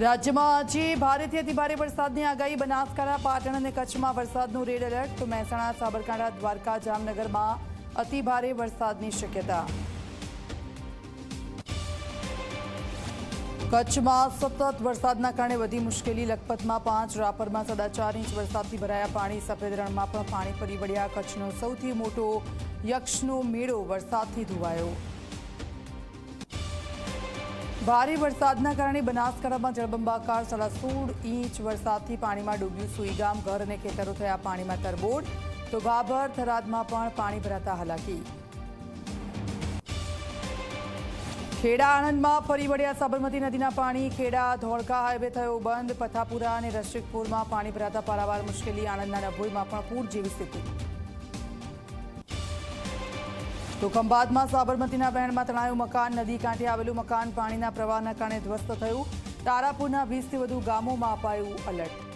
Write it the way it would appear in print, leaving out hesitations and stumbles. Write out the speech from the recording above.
રાજ્યમાં આજે ભારેથી અતિભારે વરસાદની આગાહી। બનાસકાંઠા, પાટણ અને કચ્છમાં વરસાદનું રેડ એલર્ટ, તો મહેસાણા, સાબરકાંઠા, દ્વારકા, જામનગરમાં અતિભારે વરસાદની શક્યતા। કચ્છમાં સતત વરસાદના કારણે વધી મુશ્કેલી। લખપતમાં 5, રાપરમાં 4.5 ઇંચ વરસાદથી ભરાયા પાણી। સફેદ રણમાં પણ પાણી ફરી વળ્યા। કચ્છનો સૌથી મોટો યક્ષનો મેળો વરસાદથી ધોવાયો। ભારે વરસાદના કારણે બનાસકાંઠામાં જળબંબાકાર। 16.5 ઇંચ વરસાદથી પાણીમાં ડૂબ્યું સુઈગામ। ઘર અને ખેતરો થયા પાણીમાં તરબોળ, તો ભાભર, થરાદમાં પણ પાણી ભરાતા હાલાકી। ખેડા, આણંદમાં ફરી વળ્યા સાબરમતી નદીના પાણી। ખેડા ધોળકા હાઈવે થયો બંધ। પથાપુરા અને રસિકપુરમાં પાણી ભરાતા પારાવાર મુશ્કેલી। આણંદના ડભોઈમાં પણ પૂર જેવી સ્થિતિ। તો ખંભાતમાં સાબરમતીના વહેણમાં તણાયું મકાન। નદી કાંઠે આવેલું મકાન પાણીના પ્રવાહના કારણે ધ્વસ્ત થયું। તારાપુરના 20થી વધુ ગામોમાં અપાયું એલર્ટ।